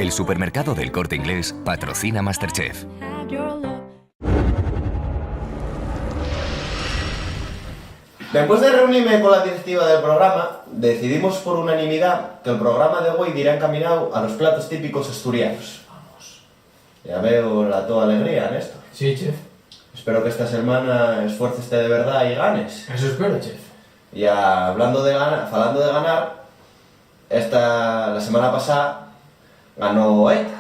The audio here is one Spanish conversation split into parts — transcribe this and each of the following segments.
El supermercado del Corte Inglés patrocina MasterChef. Después de reunirme con la directiva del programa, decidimos por unanimidad que el programa de hoy irá encaminado a los platos típicos asturianos. Vamos. Ya veo la toda alegría, Néstor. Sí, chef. Espero que esta semana esfuerces de verdad y ganes. Eso espero, chef. Y hablando de ganar, la semana pasada ganó Eita.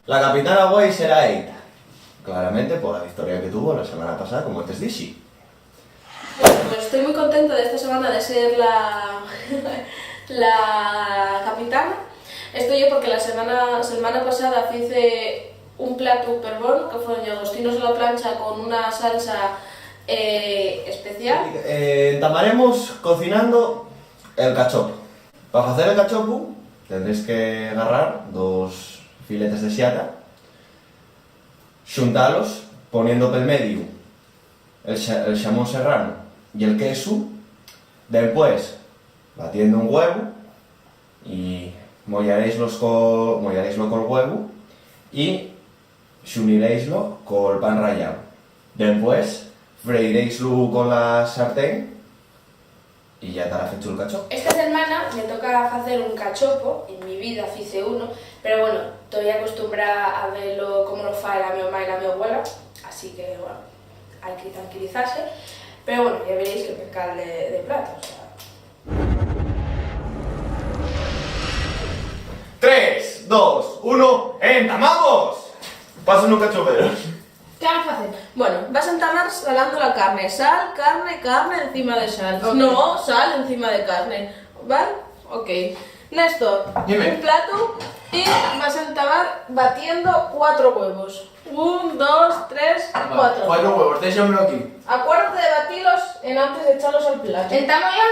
La capitana hoy será Eita. Claramente por la victoria que tuvo la semana pasada, como antes dije. Bueno, pues estoy muy contenta de esta semana de ser la capitana. Estoy yo porque la semana pasada hice un plato super bueno, que fueron agostinos a la plancha con una salsa especial. Entamaremos cocinando el cachopo. Para hacer el cachopo tendréis que agarrar 2 filetes de xiata, xuntalos poniendo pel medio el xamón serrano y el queso, después batiendo un huevo y mollaréislo con huevo y xuniréislo con pan rallado. Después freiréislo con la sartén y ya estará hecho el cachopo. Esta semana me toca hacer un cachopo, en mi vida hice uno, pero bueno, estoy acostumbrada a verlo como lo fa la mi mamá y la mi abuela, así que bueno, hay que tranquilizarse, pero bueno, ya veréis que me cae de plato, o sea. 3, 2, 1, ¡entamamos! Pasen un cachopero. ¿Qué vamos a hacer? Bueno, vas a entamar salando la carne. Sal, carne encima de sal. Okay. No, sal encima de carne. ¿Vale? Ok. Néstor, Dime. un plato y vas a entamar batiendo 4 huevos. 1, 2, 3, 4. 4 huevos, déjamelo aquí. Acuérdate de batirlos antes de echarlos al plato. ¿Entamo ya?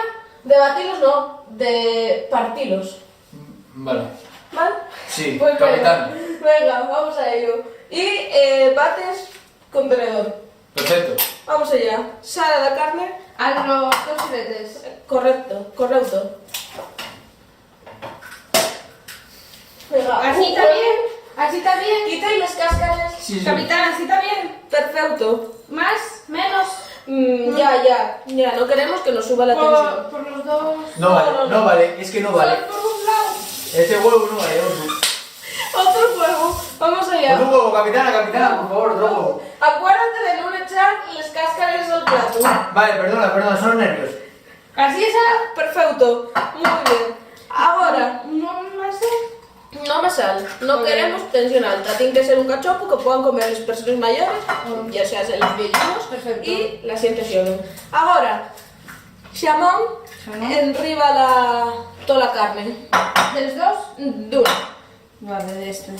De batirlos no, de partirlos. Vale. ¿Vale? Sí, Pues capitán. Venga, vamos a ello. Y bates con tenedor. Perfecto. Vamos allá. Sal a la carne. A los 2 filetes. Correcto. Venga. ¿Así está bien? ¿Así está bien? Quita las cáscaras. Sí, sí. Capitán, ¿así está bien? Perfecto. ¿Más? ¿Menos? Ya. No queremos que nos suba la tensión. Por los dos. No vale, no vale, es que no vale. Por un lado. Este huevo no vale, otro. Otro huevo. Vamos allá. Otro huevo, capitana, por favor, otro huevo. Acuérdate de no echar las cáscaras al plato. Vale, perdona, son los nervios. ¿Así está? Perfecto. Muy bien. Ahora, ¿No más? no más sal. No Ok. queremos tensión alta. Tiene que ser un cachopo que puedan comer las personas mayores, ya sea los viejinos Perfecto. y la siente joven. Ahora, xamón, Xamón. enriba toda la carne. ¿De los dos? Dura. Vale, de este.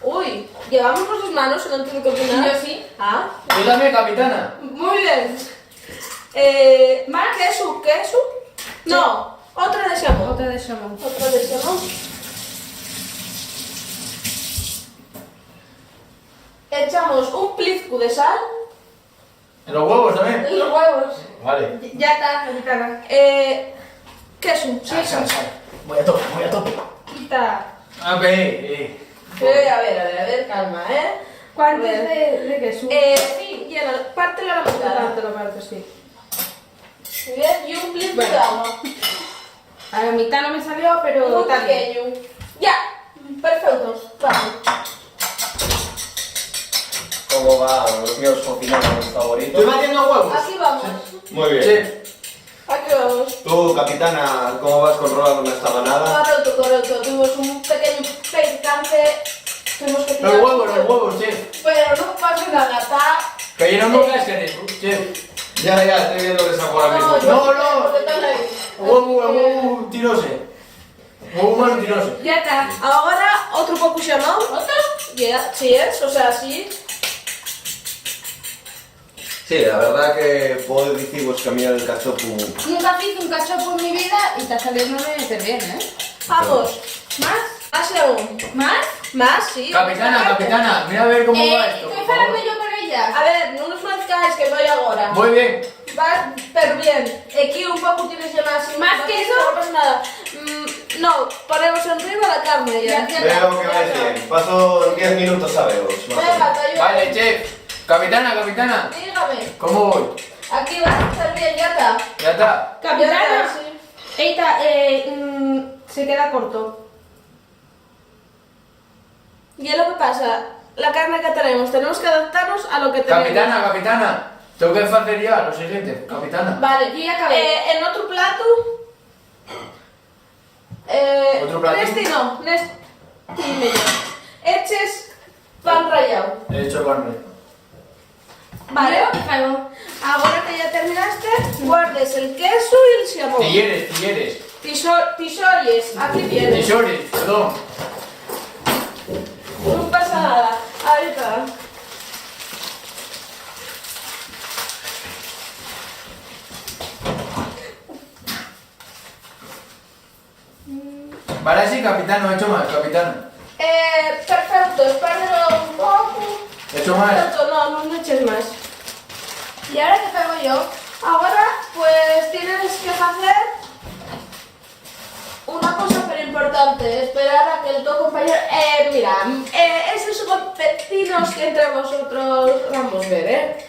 Uy, llevamos nuestras manos antes de cocinar. Yo sí. Ah, Yo también, capitana. muy bien. ¿Más queso? No, otra de xamón. Otra de xamón. Otra de xamón. Echamos un plizco de sal ¿En los huevos también? en los huevos. Vale. Ya está, capitana. Queso, sí. Sal. Voy a tope. Quita. Ok, A ver, calma, ¿eh? ¿Cuántos A ver. de queso? Sí, llena, pártelo a la mitad. Parte, lo parto, sí. Muy bien, y un plizco de Bueno. agua. A la mitad no me salió, pero Muy está bien. pequeño. Ya, perfecto. Vale. ¿Cómo va los míos cocineros favoritos? ¿Estoy batiendo huevos? Aquí vamos. Muy bien. Sí. Aquí vamos. Tú, capitana, ¿cómo vas controlando esta manada? Correcto. Tuvimos un pequeño percance. Tuvimos que tirar. Los huevos, chef. Pero no pasa nada, está. Que yo no me cascares, chef. Ya, estoy viendo que está ahora mismo. No. porque están ahí. Huevo tirose. Huevo malo tirose. Ya está. Ahora otro poco xamón. ¿Otro? Ya, sí es, o sea, sí. Sí, la verdad que puedo deciros que a mí el cachopo... Nunca hice un cachopo en mi vida y está saliendo de bien, ¿eh? Vamos. ¿Más? Más aún. ¿Más? Más, sí. Capitana, mira a ver cómo va esto. Estoy por favor. falando yo con ella. A ver, no nos mezcláis que voy ahora. Muy bien. Va, pero bien. Aquí un poco tienes ya más. ¿Más que eso? No pasa nada. No, ponemos arriba la carne ya. Veo que vais bien. Paso 10 minutos a veros. Venga, te ayudo. Vale, chef. Capitana, capitana. Dígame. ¿Cómo voy? Aquí vas a estar bien, ya está. Ya está. Capitana, Sí. Eita, se queda corto. Y es lo que pasa, la carne que tenemos que adaptarnos a lo que tenemos. Capitana, capitana. Tengo que hacer ya lo siguiente, capitana. Vale, Yo ya acabé. en otro plato. ¿Otro plato? Nesti no, Nesti dime yo. Eches pan rallado. He hecho carne. Vale. Ahora que ya terminaste, guardes el queso y el xamón. Tilleres. Tisolles, aquí tienes. Tisores, perdón. No pasa nada. Ahí está. Vale, sí, capitán, no he hecho más, capitán. Perfecto, espárrelo un poco. He hecho más. Perfecto, no eches más. ¿Y ahora qué pego yo? Ahora, pues tienes que hacer una cosa súper importante, esperar a que el tu compañero... mira, esos son peptinos que entre vosotros vamos a ver,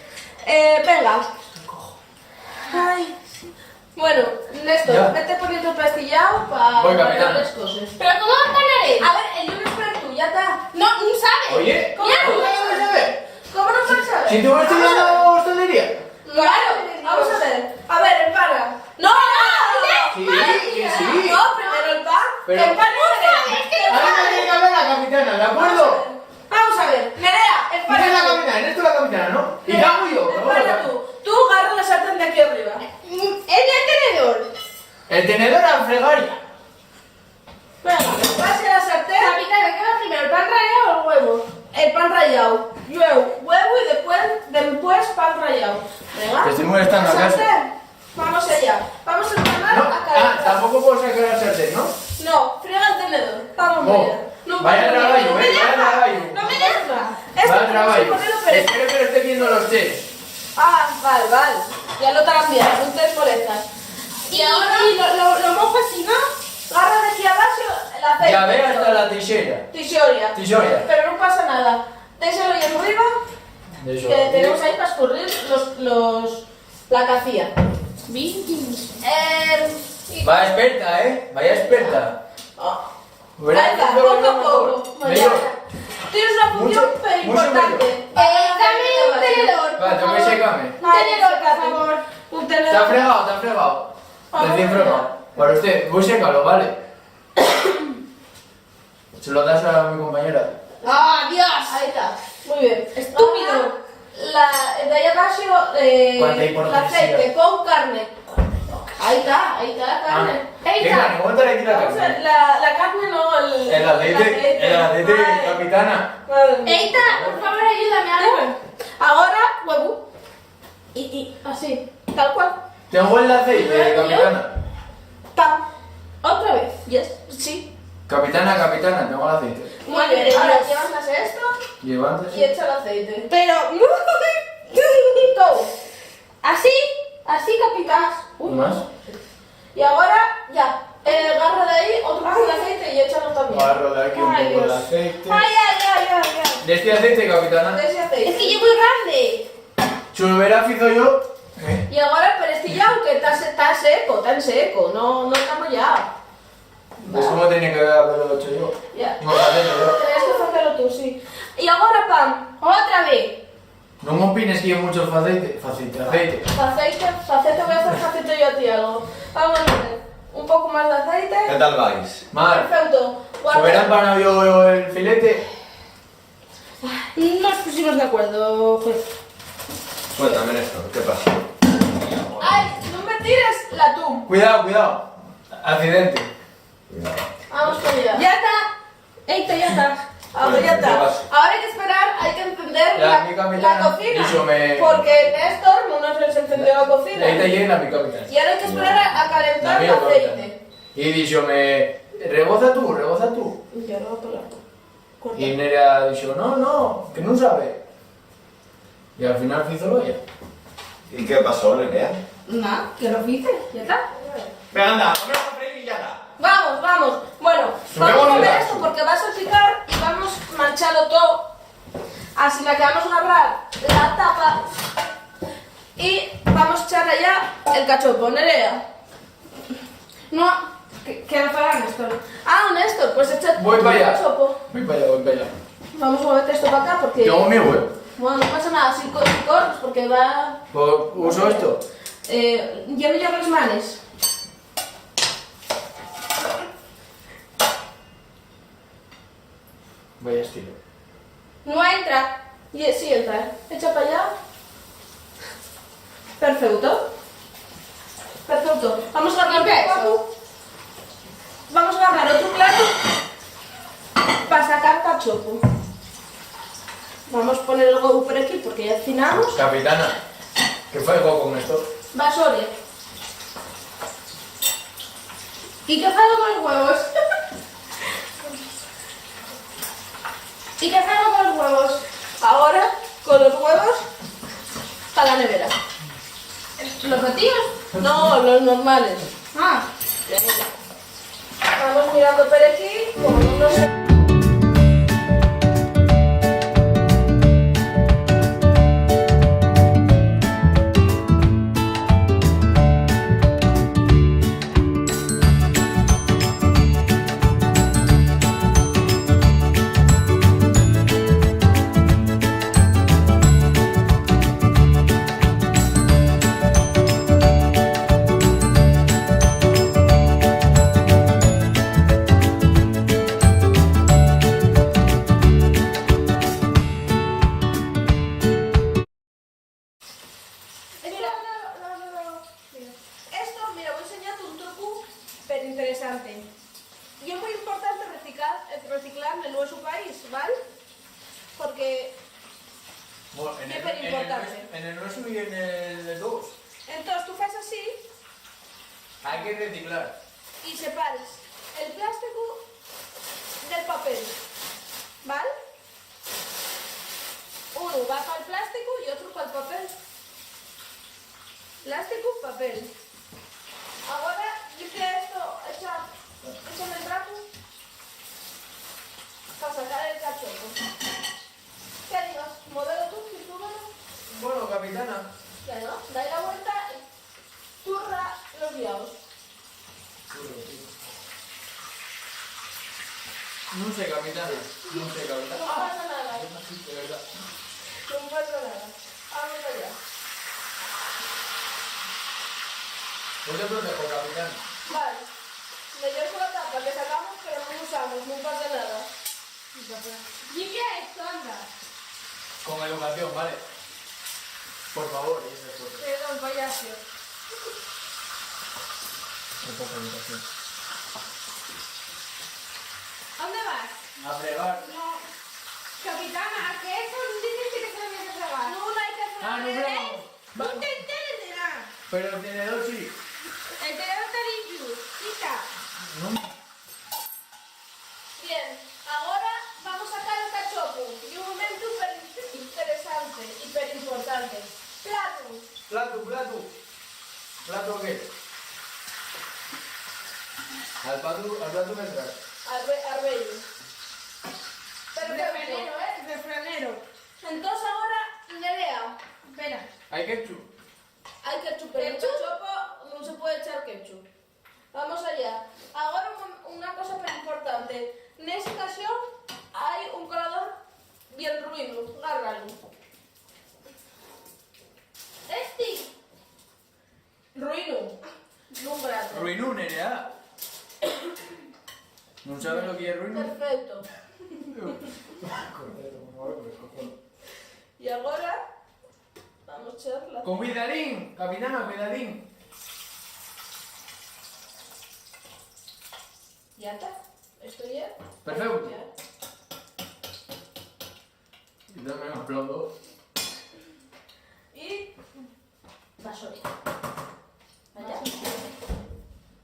venga. Ay, sí. Bueno, Néstor, Ya. vete poniendo el pastillado para Voy, capitán. las cosas. ¿Pero cómo va a ganar él? A ver, el lunes para tú, ya está. No sabe. Oye, ¿cómo Ya. no vas a ver? ¿Cómo no puedes saber? Si tú vas estudiando hostelería. Claro, vamos a ver. A ver, el pana. ¡No! Sí, que sí. No, primero el pan. Pero- El pan no Ahora me tiene que hablar la capitana, ¿de acuerdo? Vamos a ver. Nerea, el pan ¿Quién es la tú. capitana? Eres tú la capitana, ¿no? Y Nerea, hago yo. el ¿no? pan tú. Tú agarra la sartén de aquí arriba. El tenedor. El tenedor a fregar ya. Venga, pase la sartén. Capitana, ¿qué va primero, el pan rallado o el huevo? El pan rallado. Luego huevo y después pan rallado. Venga. Te estoy molestando, La ¿acaso? sartén. Vamos allá. Vamos a empezar No, a calentar. tampoco puedo sacar la sartén, ¿no? No, friega el tenedor. Vamos No. allá. No, Vaya no, trabajo, no me vaya deja. trabajo. No me deja. Esto Vale, tenemos que trabajo. ponerlo pero- Espero que lo esté viendo los chefs. Ah, vale. Ya lo te han enviado, no te molestas. Y ahora lo mojo así, ¿no? agarra de aquí abajo el aceite. Ya ve hasta la tijera. Tisoria. Tisoria. Pero no pasa nada. Déjalo ahí arriba, De eso. que tenemos ahí para escurrir la cacía. Vaya experta, ¿eh? Vaya experta. Verás Ahí está, que luego poco a no poco. mejor. Vale, Mejor. tienes una función Mucho- súper mucho importante. Dame un tenedor. Vale, tengo que secarme. Un tenedor, por favor. Un Te ha tenedor. fregado, te ha fregado. Vamos Recién allá. fregado. Para usted, voy sécalo, ¿vale? Se lo das a mi compañera. ¡Ah, Dios! Ahí está. Muy bien. Estúpido. Ahora, de ahí abajo, Cuánta el hipocresía. aceite, pon carne. Ahí está la carne. Ahí ¿Qué está. carne? Cuéntale aquí la Vamos a- carne. la carne no, El aceite, Vale. capitana. Madre mía. Eita, por favor, ayúdame a algo. Ahora, huevo. Y así, tal cual. Tengo el aceite, capitana. Tam. Otra vez. Yes. Sí. Capitana, tengo el aceite. Muy bien. Ahora llevas esto y Levántese. echa el aceite. Pero, Todo. así, capitán. Uy, ¿Más? Y ahora, ya. Agarra de ahí otro poco de aceite y échalo también. Agarro de aquí un Ay, poco de Dios. aceite. Ay. De este aceite, capitana. De ese aceite. Es que yo muy grande. Chulvera fizo yo. Y ahora perestillado, que está seco, no está mollado. Pues cómo tenía que haberlo hecho yo. Ya. No hacerlo yo. Tenías que hacerlo tú, sí. Y ahora, pan. Otra vez. No me opines que hay mucho aceite. Aceite. Aceite, voy a hacer aceite yo a ti algo. Vamos a ver. Un poco más de aceite. ¿Qué tal vais? Mar, Perfecto. ¿se hubiera empanado yo el filete? Nos pusimos de acuerdo, juez. Cuéntame, Néstor, ¿qué pasa? Ay, no me tires el atún. Cuidado. Accidente. Vamos con ella. Ya está. Eita, ya está. Ahora ya ¿Qué está. pasa? Ahora hay que esperar, hay que encender Ya, mi la capitana, cocina. díxome- Porque Néstor no nos les encendió la cocina. Ahí te llega mi capitán. Y ahora hay que esperar a calentar La el mía, capitán. aceite. Y díxome, reboza tú. Y ahora va a pelar. Corta. Y Nerea dixo, no, que non sabe. Y al final fízolo ella. ¿Y qué pasó, Nerea? Nada, que lo hice, ya está. Venga, anda, ponemos a freír y ya está. Vamos, vamos. Bueno, Pero vamos a bueno, ver ya. esto porque vas a picar y vamos manchando todo. Así que vamos a agarrar la tapa y vamos a echar allá el cachopo, Nerea. No, que lo fuera Néstor. Ah, Néstor, pues echa Voy para el allá. cachopo. Voy para allá, voy para allá. Vamos a meter esto para acá porque... Tengo mi huevo. Bueno, no pasa nada, si corres porque va... Pues uso esto. Ya me llevo las manos. Vaya estilo. No entra. Y sí entra. Echa para allá. Perfecto. Perfecto. Vamos a agarrar ¿Y qué otro plato. Vamos a agarrar otro plato para sacar cachopo. Vamos a poner el huevo por aquí porque ya afinamos. Capitana, ¿qué fue el juego con esto? Vasoria. ¿Y qué hago con los huevos? ¿Y qué hago con los huevos? Ahora, con los huevos, para la nevera. ¿Los batidos? No, los normales. Ah. Vamos mirando por aquí, como no sé. Esto, mira, voy a enseñarte un truco pero interesante. Y es muy importante reciclar en nuestro país, ¿vale? Porque Bueno, Qué importante. en el nuestro y en el de todos. entonces tú haces así Hay que reciclar. y separes el plástico del papel, ¿vale? Uno va para el plástico y otro para el papel. Plástico, papel. Ahora, dice esto, échame el trapo para sacar el cachopo. ¿Qué digas? ¿Modelo tú? ¿Sí, tú, bueno? Bueno, capitana. Bueno, dale la vuelta y turra los guiados. No sé, capitana. No sé, No capitana. pasa nada, De verdad. no pasa nada. Vamos allá. No te protejo, capitán. Vale. Me llevo la tapa que sacamos pero no usamos, no pasa nada. ¿Y qué es esto, anda? Con educación, ¿vale? Por favor, y esas cosas. Perdón, payaso. Un poco de educación. ¿A dónde vas? A fregar. No. Capitana, ¿a qué eso dijiste que se lo había que fregar? No, no hay que hacer Ah, no, nada. No te enteres de nada. Pero el tenedor sí. El teléfono está limpio. Quita. No. Bien, ahora vamos a sacar el cachopo. Y un momento súper interesante, hiper importante. Plato. Plato. ¿Plato qué? Al plato me entras. Arbello. Perfecto. Refranero, refranero. Entonces ahora, Nerea, Espera. Hay ketchup. hay ketchup. En el ¿Ketchup? cachopo no se puede echar ketchup. Vamos allá. Ahora una cosa muy importante. En esta ocasión hay un colador bien ruino. Agárralo. Este. Ruino. Un brazo. Ruinú, Nerea. ¿No sabes lo que es ruinú? Perfecto. Y ahora vamos a echar la... Con cuidadín, capitana, cuidadín. Ya está. Esto ya. Perfecto. Ya. Y dame un aplauso. Y vasoria. Allá.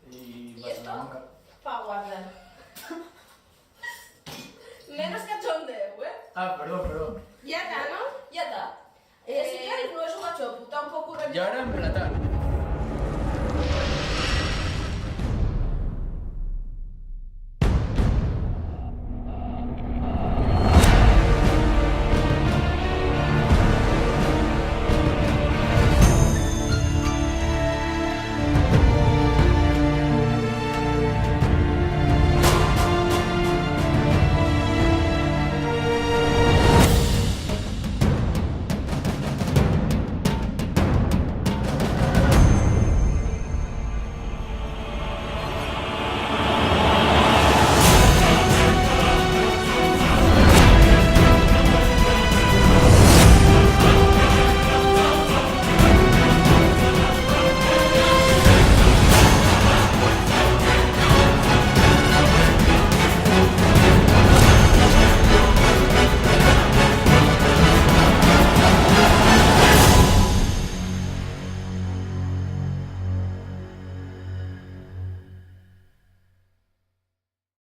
Y ¿Y esto? nunca. Para guardar. Menos cachondeo, ¿eh? Ah, perdón. Ya está, ¿no? Ya está. Si quieres no es un cachopo, tampoco Y ahora